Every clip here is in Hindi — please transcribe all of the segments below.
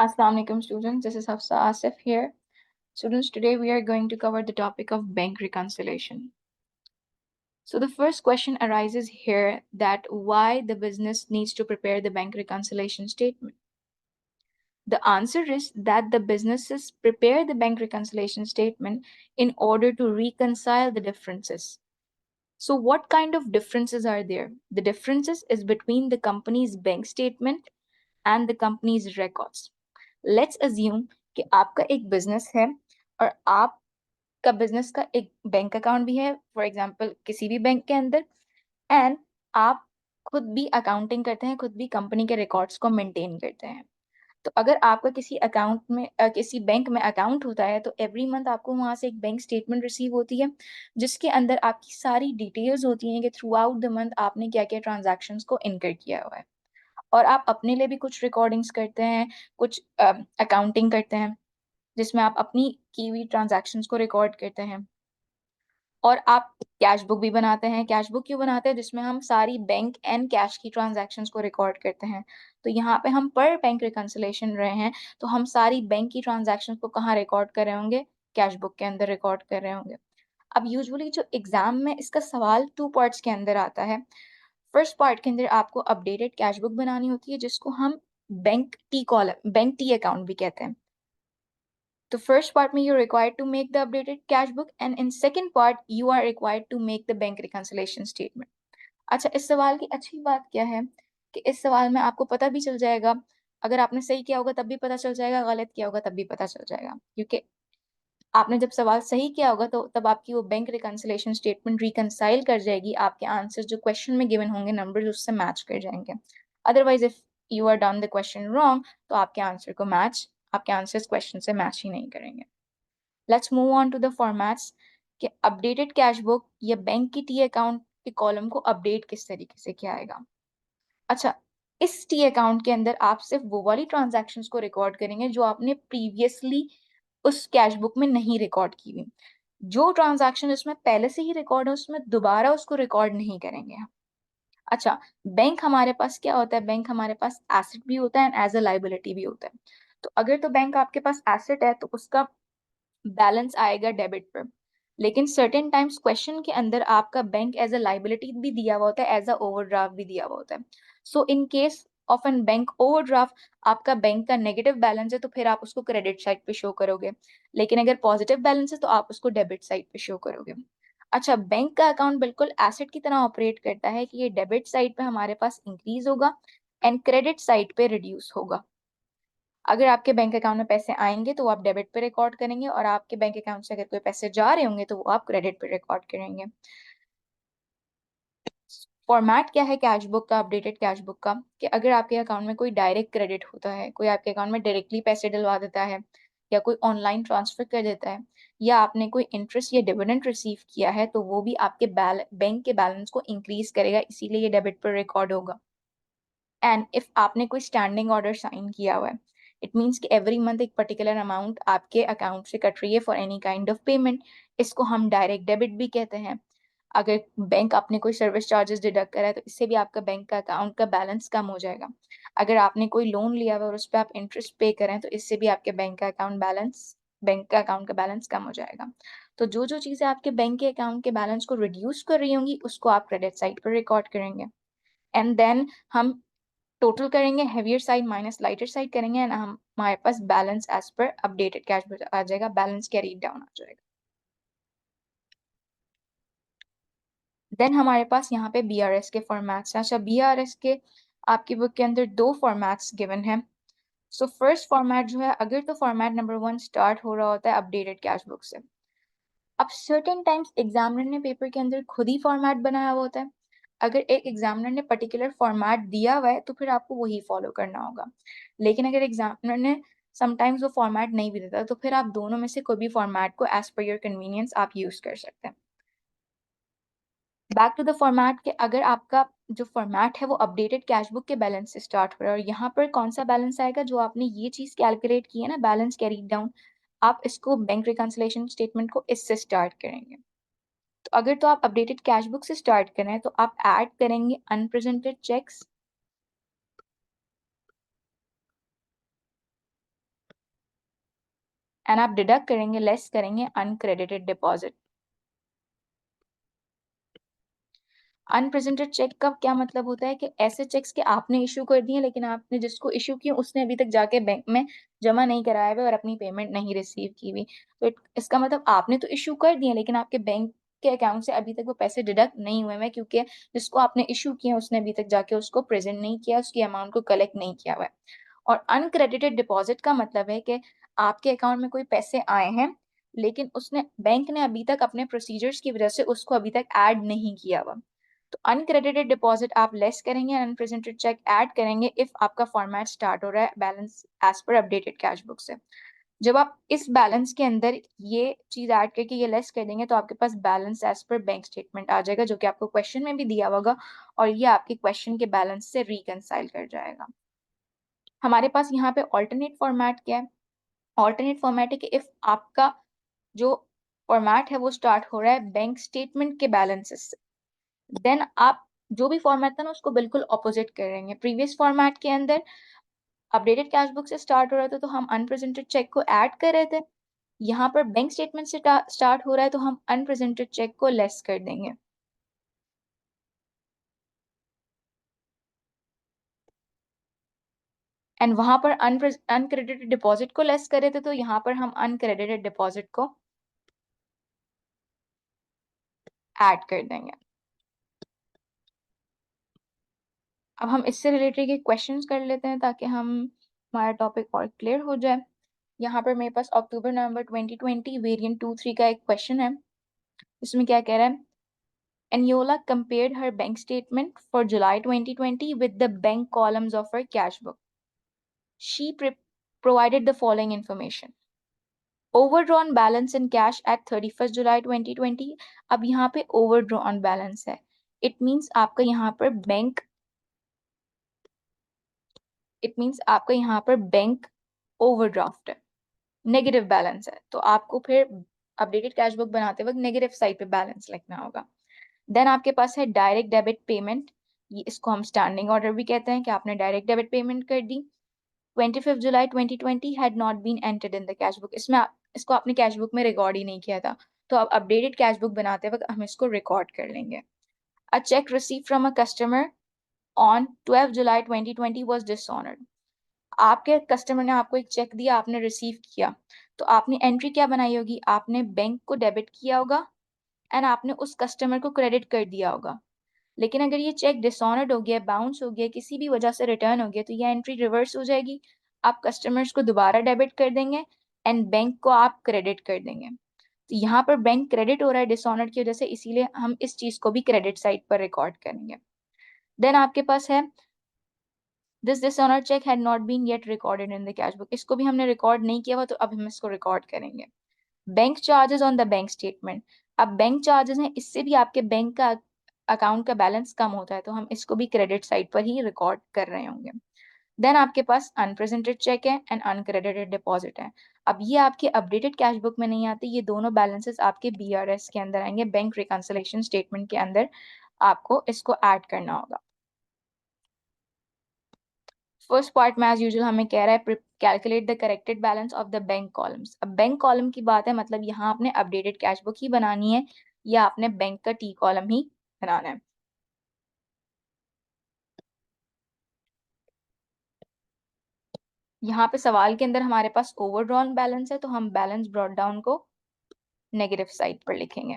Assalamu alaikum students, this is Hafsa Asif here. Students, today we are going to cover the topic of bank reconciliation. So the first question arises here that why the business needs to prepare the bank reconciliation statement. The answer is that the businesses prepare the bank reconciliation statement in order to reconcile the differences. So what kind of differences are there? The differences is between the company's bank statement and the company's records. Let's assume कि आपका एक बिजनेस है और आपका बिजनेस का एक बैंक अकाउंट भी है, फॉर एग्जांपल किसी भी बैंक के अंदर, एंड आप खुद भी अकाउंटिंग करते हैं, खुद भी कंपनी के रिकॉर्ड्स को मेंटेन करते हैं। तो अगर आपका किसी अकाउंट में किसी बैंक में अकाउंट होता है तो एवरी मंथ आपको वहां से एक बैंक स्टेटमेंट रिसीव होती है जिसके अंदर आपकी सारी डिटेल्स होती हैं कि थ्रू आउट द मंथ आपने क्या क्या ट्रांजैक्शंस को इनकर किया हुआ है। और आप अपने लिए भी कुछ रिकॉर्डिंग्स करते हैं, कुछ अकाउंटिंग करते हैं जिसमें आप अपनी की हुई ट्रांजैक्शंस को रिकॉर्ड करते हैं। और आप कैश बुक भी बनाते हैं। कैश बुक क्यों बनाते हैं? जिसमें हम सारी बैंक एंड कैश की ट्रांजैक्शंस को रिकॉर्ड करते हैं। तो यहाँ पे हम पर बैंक रिकंसिलेशन रहे हैं तो हम सारी बैंक की ट्रांजैक्शंस को कहाँ रिकॉर्ड कर रहे होंगे? कैश बुक के अंदर रिकॉर्ड कर रहे होंगे। अब यूजुअली जो एग्जाम में इसका सवाल 2 पार्ट्स के अंदर आता है। फर्स्ट पार्ट के अंदर आपको अपडेटेड कैश बुक बनानी होती है जिसको हम बैंक टी अकाउंट भी कहते हैं। तो फर्स्ट पार्ट में you required to make the updated cash book and in second part you are required to make the bank reconciliation statement. अच्छा, इस सवाल की अच्छी बात क्या है कि इस सवाल में आपको पता भी चल जाएगा, अगर आपने सही किया होगा तब भी पता चल जाएगा, गलत किया होगा तब भी पता चल जाएगा, क्योंकि आपने जब सवाल सही किया होगा तो तब आपकी वो बैंक रिकंसिलेशन स्टेटमेंट रिकंसाइल कर जाएगी, आपके आंसर जो क्वेश्चन में गिवन होंगे नंबर्स उससे मैच कर जाएंगे। Otherwise if you are done the question wrong तो आपके आंसर्स क्वेश्चन से मैच ही नहीं करेंगे। Let's move on to the formats कि अपडेटेड कैश बुक या बैंक की टी अकाउंट के कॉलम को अपडेट किस तरीके से किया आएगा। अच्छा, इस टी अकाउंट के अंदर आप सिर्फ वो वाली ट्रांजैक्शंस को रिकॉर्ड करेंगे जो आपने प्रीवियसली उस कैश बुक में नहीं रिकॉर्ड की हुई। जो ट्रांजैक्शन उसमें पहले से ही रिकॉर्ड है उसमें दोबारा उसको रिकॉर्ड नहीं करेंगे। अच्छा, बैंक हमारे पास क्या होता है? बैंक हमारे पास एसेट भी होता है एंड एज अ लाइबिलिटी भी होता है। तो अगर तो बैंक आपके पास एसेट है तो उसका बैलेंस आएगा डेबिट पर, लेकिन सर्टेन टाइम्स क्वेश्चन के अंदर आपका बैंक एज अ लाइबिलिटी भी दिया हुआ होता है, एज अ ओवरड्राफ्ट भी दिया हुआ होता है। So in case of an bank overdraft आपका बैंक का नेगेटिव बैलेंस है तो फिर आप उसको क्रेडिट साइड पे शो करोगे, लेकिन अगर पॉजिटिव बैलेंस है तो आप उसको डेबिट साइड पे शो करोगे। अच्छा, बैंक का अकाउंट बिल्कुल एसेट की तरह ऑपरेट करता है कि ये डेबिट साइड पे हमारे पास इंक्रीज होगा एंड क्रेडिट साइड पे रिड्यूस होगा। अगर आपके बैंक अकाउंट में पैसे आएंगे तो वो आप डेबिट पे रिकॉर्ड करेंगे और आपके बैंक अकाउंट से अगर कोई पैसे जा रहे होंगे तो वो आप क्रेडिट पे रिकॉर्ड करेंगे। फॉर्मेट क्या है कैश बुक का, अपडेटेड कैश बुक का, कि अगर आपके अकाउंट में कोई डायरेक्ट क्रेडिट होता है, कोई आपके अकाउंट में डायरेक्टली पैसे डलवा देता है या कोई ऑनलाइन ट्रांसफर कर देता है या आपने कोई इंटरेस्ट या डिविडेंड रिसीव किया है तो वो भी आपके बैंक के बैलेंस को इंक्रीज करेगा, इसीलिए ये डेबिट पर रिकॉर्ड होगा। एंड इफ आपने कोई स्टैंडिंग ऑर्डर साइन किया हुआ है, इट मीन्स कि एवरी मंथ एक पर्टिकुलर अमाउंट आपके अकाउंट से कट रही है for any kind of payment, इसको हम डायरेक्ट डेबिट भी कहते हैं। अगर बैंक आपने कोई सर्विस चार्जेस डिडक्ट करा है तो इससे भी आपका बैंक का अकाउंट का बैलेंस कम हो जाएगा। अगर आपने कोई लोन लिया हुआ और उस पर आप इंटरेस्ट पे करें तो इससे भी आपके बैंक का अकाउंट का बैलेंस कम हो जाएगा। तो जो जो चीज़ें आपके बैंक के अकाउंट के बैलेंस को रिड्यूस कर रही होंगी उसको आप क्रेडिट साइड पर रिकॉर्ड करेंगे। एंड देन हम टोटल करेंगे, heavier side minus lighter side करेंगे एंड हमारे पास बैलेंस एज पर अपडेटेड कैश आ जाएगा, बैलेंस कैरी डाउन आ जाएगा। देन हमारे पास यहाँ पे बीआरएस के फॉर्मेट्स हैं। अच्छा, बीआरएस के आपकी बुक के अंदर 2 फॉर्मेट्स गिवन है। सो फर्स्ट फॉर्मेट जो है, अगर तो फॉर्मेट नंबर 1 स्टार्ट हो रहा होता है अपडेटेड कैश बुक से। अब सर्टेन टाइम्स एग्जामिनर ने पेपर के अंदर खुद ही फॉर्मेट बनाया हुआ होता है। अगर एक एग्जामिनर ने पर्टिकुलर फॉर्मेट दिया हुआ है तो फिर आपको वही फॉलो करना होगा, लेकिन अगर एग्जामिनर ने समटाइम्स वो फॉर्मेट नहीं भी देता तो फिर आप दोनों में से कोई भी फॉर्मेट को एज पर योर कन्वीनियंस आप यूज कर सकते हैं। बैक टू द फॉर्मेट के अगर आपका जो फॉर्मेट है वो अपडेटेड कैश बुक के बैलेंस से स्टार्ट हो रहा है और यहाँ पर कौन सा बैलेंस आएगा? जो आपने ये चीज कैलकुलेट की है ना, बैलेंस कैरी डाउन, आप इसको बैंक रिकंसिलेशन स्टेटमेंट को इससे स्टार्ट करेंगे। तो अगर तो आप अपडेटेड कैश बुक से स्टार्ट करें तो आप ऐड करेंगे अनप्रेजेंटेड चेक्स, एंड आप डिडक्ट करेंगे, लेस करेंगे अनक्रेडिटेड डिपॉजिट। अनप्रेजेंटेड चेक का क्या मतलब होता है कि ऐसे चेक्स के आपने इशू कर दिए लेकिन आपने जिसको इशू किया उसने अभी तक जाके बैंक में जमा नहीं कराया हुआ और अपनी पेमेंट नहीं रिसीव की हुई। तो इसका मतलब आपने तो इशू कर दिए लेकिन आपके बैंक के अकाउंट से अभी तक वो पैसे डिडक्ट नहीं हुए हैं, क्योंकि जिसको आपने इशू किया उसने अभी तक जाके उसको प्रेजेंट नहीं किया, उसकी अमाउंट को कलेक्ट नहीं किया हुआ है। और अनक्रेडिटेड डिपॉजिट का मतलब है कि आपके अकाउंट में कोई पैसे आए हैं लेकिन उसने बैंक ने अभी तक अपने प्रोसीजर्स की वजह से उसको अभी तक ऐड नहीं किया हुआ। तो अनक्रेडिटेड डिपॉजिट आप लेस करेंगे, अनप्रेजेंटेड चेक ऐड करेंगे इफ आपका फॉर्मेट स्टार्ट हो रहा है बैलेंस एज पर अपडेटेड कैश बुक से। जब आप इस बैलेंस के अंदर ये चीज ऐड करके ये लेस कर देंगे तो आपके पास balance as per bank statement आ जाएगा, जो कि आपको क्वेश्चन में भी दिया होगा और ये आपके क्वेश्चन के बैलेंस से रिकंसाइल कर जाएगा। हमारे पास यहाँ पे ऑल्टरनेट फॉर्मेट क्या है? ऑल्टरनेट फॉर्मेट है कि इफ आपका जो फॉर्मेट है वो स्टार्ट हो रहा है बैंक स्टेटमेंट के बैलेंसेस से, देन आप जो भी फॉर्मेट था ना उसको बिल्कुल ऑपोजिट करेंगे। प्रीवियस फॉर्मेट के अंदर अपडेटेड कैश बुक से स्टार्ट हो रहा था तो हम अनप्रेजेंटेड चेक को ऐड कर रहे थे, यहाँ पर बैंक स्टेटमेंट से स्टार्ट हो रहा है तो हम अनप्रेजेंटेड चेक को लेस कर देंगे। एंड वहां पर अनक्रेडिटेड डिपॉजिट को लेस कर रहे थे तो यहाँ पर हम अनक्रेडिटेड डिपॉजिट को ऐड कर देंगे। अब हम इससे रिलेटेड के क्वेश्चंस कर लेते हैं ताकि हम हमारा टॉपिक और क्लियर हो जाए। यहाँ पर मेरे पास अक्टूबर नवंबर 2020 वेरिएंट 2-3 का एक क्वेश्चन है। इसमें क्या कह रहा है? Eniola compared her bank statement for July 2020 with the bank columns of her cash book. She provided the following information. Overdrawn balance in cash at 31st July 2020. अब यहाँ पे overdrawn balance है। It means आपका यहाँ पर बैंक ओवरड्राफ्ट है, नेगेटिव बैलेंस है, तो आपको फिर अपडेटेड कैश बुक बनाते वक्त नेगेटिव साइड पे बैलेंस लिखना होगा। देन आपके पास है डायरेक्ट डेबिट पेमेंट, ये इसको हम स्टैंडिंग ऑर्डर भी कहते हैं कि आपने डायरेक्ट डेबिट पेमेंट कर दी। 25 July 2020 had not been entered in the cash book, इसमें इसको आपने कैश बुक में रिकॉर्ड ही नहीं किया था, तो अब अपडेटेड कैश बुक बनाते वक्त हम इसको रिकॉर्ड कर लेंगे। A cheque receive from a customer on 12 July 2020 was dishonoured. आपके कस्टमर ने आपको एक चेक दिया, आपने रिसीव किया, तो आपने एंट्री क्या बनाई होगी? आपने बैंक को डेबिट किया होगा एंड आपने उस कस्टमर को क्रेडिट कर दिया होगा। लेकिन अगर ये चेक डिसऑनर्ड हो गया, बाउंस हो गया, किसी भी वजह से रिटर्न हो गया, तो ये एंट्री रिवर्स हो जाएगी। आप कस्टमर्स को दोबारा डेबिट कर देंगे एंड बैंक को आप क्रेडिट कर देंगे। तो यहाँ पर बैंक क्रेडिट हो रहा है डिसऑनर्ड की वजह से, इसीलिए हम इस चीज को भी क्रेडिट साइड पर रिकॉर्ड करेंगे। देन आपके पास है this dishonoured cheque had not been yet recorded in the cash book, इसको भी हमने रिकॉर्ड नहीं किया हुआ तो अब हम इसको रिकॉर्ड करेंगे। Bank charges on the bank statement, अब बैंक चार्जेस हैं, इससे भी आपके बैंक का अकाउंट का बैलेंस कम होता है, तो हम इसको भी क्रेडिट साइड पर ही रिकॉर्ड कर रहे होंगे। देन आपके पास अनप्रेजेंटेड चेक है एंड अनक्रेडिटेड डिपॉजिट है। अब ये आपके अपडेटेड कैश बुक में नहीं आते, ये दोनों बैलेंसेस आपके बीआरएस के अंदर आएंगे, बैंक रिकंसिलिएशन स्टेटमेंट के अंदर आपको इसको ऐड करना होगा। फर्स्ट पार्ट में एज यूजुअल हमें कह रहा है calculate the corrected balance of the bank columns. अब बैंक कॉलम की बात है, मतलब यहाँ आपने अपडेटेड कैश बुक ही बनानी है या आपने बैंक का टी कॉलम ही बनाना है। यहाँ पे सवाल के अंदर हमारे पास ओवरड्रॉन बैलेंस है तो हम बैलेंस ब्रॉट डाउन को नेगेटिव साइड पर लिखेंगे,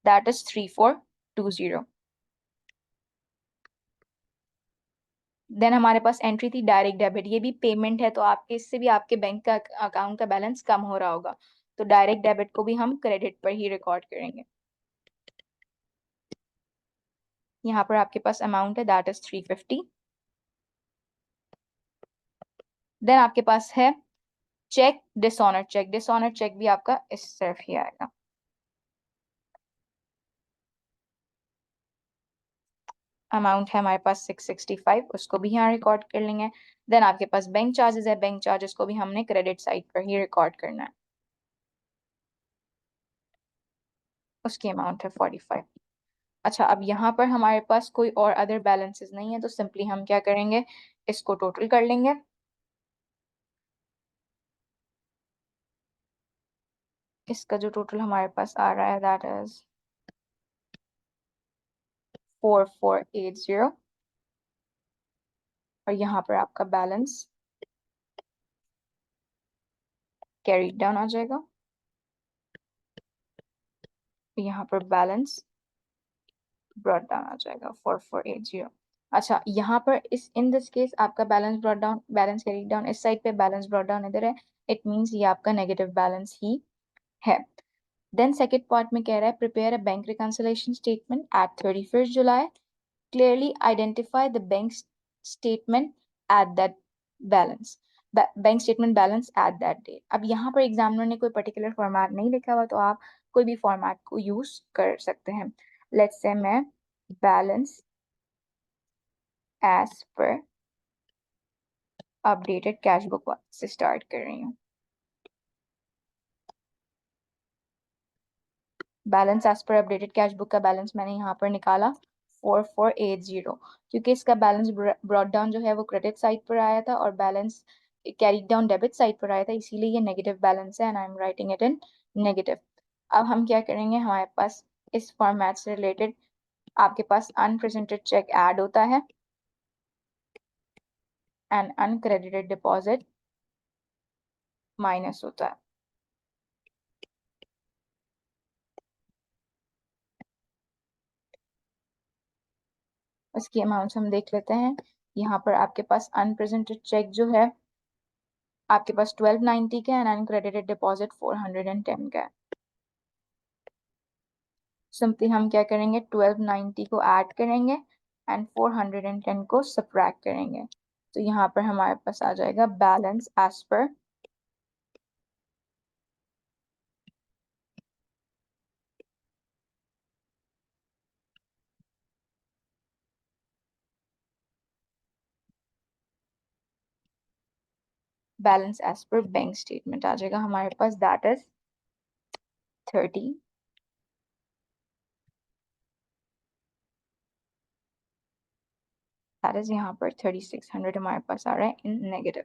दैट इज 3420। देन हमारे पास एंट्री थी डायरेक्ट डेबिट, ये भी पेमेंट है तो आपके इससे भी आपके बैंक का अकाउंट का बैलेंस कम हो रहा होगा, तो डायरेक्ट डेबिट को भी हम क्रेडिट पर ही रिकॉर्ड करेंगे। यहाँ पर आपके पास अमाउंट है दैट इज 350। देन आपके पास है cheque dishonour cheque, dishonour cheque भी आपका इस तरफ ही आएगा। अमाउंट है हमारे पास 665, उसको भी यहाँ रिकॉर्ड कर लेंगे। देन आपके पास बैंक चार्जेस है, बैंक चार्जेस को भी हमने क्रेडिट साइड पर ही रिकॉर्ड करना है, उसकी अमाउंट है 45। अच्छा, अब यहाँ पर हमारे पास कोई और अदर बैलेंसेस नहीं है तो सिंपली हम क्या करेंगे, इसको टोटल कर लेंगे। इसका जो टोटल हमारे पास आ रहा है दैट इज 4480, और यहाँ पर आपका बैलेंस कैरी डाउन आ जाएगा, यहाँ पर बैलेंस ब्रॉट डाउन आ जाएगा 4480। अच्छा, यहाँ पर इस इन दिस केस आपका balance brought down, balance carry down इस साइड पे, बैलेंस ब्रॉट डाउन इधर है, इट मींस ये आपका नेगेटिव बैलेंस ही है। देन सेकंड पार्ट में कह रहा है prepare a bank reconciliation statement at 31st July, clearly identify the bank statement at that balance, bank statement balance at that date. अब यहाँ पर एग्जामिनर ने कोई पर्टिकुलर फॉर्मेट नहीं लिखा हुआ, तो आप कोई भी फॉर्मेट को यूज कर सकते हैं। लेट्स से मैं बैलेंस एज पर अपडेटेड कैश बुक से स्टार्ट कर रही हूँ। बैलेंस एज पर अपडेटेड कैश बुक का बैलेंस मैंने यहाँ पर निकाला 4480, क्योंकि इसका बैलेंस ब्रॉट डाउन जो है वो क्रेडिट साइड पर आया था और balance carry down debit side पर आया था, इसीलिए ये नेगेटिव बैलेंस है and I am writing it in negative. अब हम क्या करेंगे, हमारे पास इस फॉर्मेट से रिलेटेड आपके पास अनप्रेजेंटेड चेक ऐड होता है एंड अनक्रेडिटेड डिपॉजिट माइनस होता है। इसकी अमाउंट्स हम देख लेते हैं। यहाँ पर आपके पास अनप्रेजेंटेड चेक जो है आपके पास 1290 का है एंड अनक्रेडिटेड डिपॉजिट 410 का है। सिंपली हम क्या करेंगे, 1290 को ऐड करेंगे एंड 410 को सब्ट्रैक्ट करेंगे, तो यहाँ पर हमारे पास आ जाएगा balance as per balance as per bank statement आ जाएगा हमारे पास, दैट इज 30, दैट इज यहाँ पर 3600 हमारे पास आ रहा है इन नेगेटिव।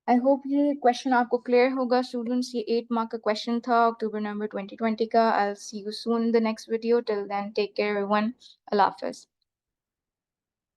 आई होप ये क्वेश्चन आपको क्लियर होगा स्टूडेंट्स। ये 8 मार्क का क्वेश्चन था, अक्टूबर नवंबर 2020 का। I will see you soon in the next video, till then take care everyone, अल्लाह हाफिज।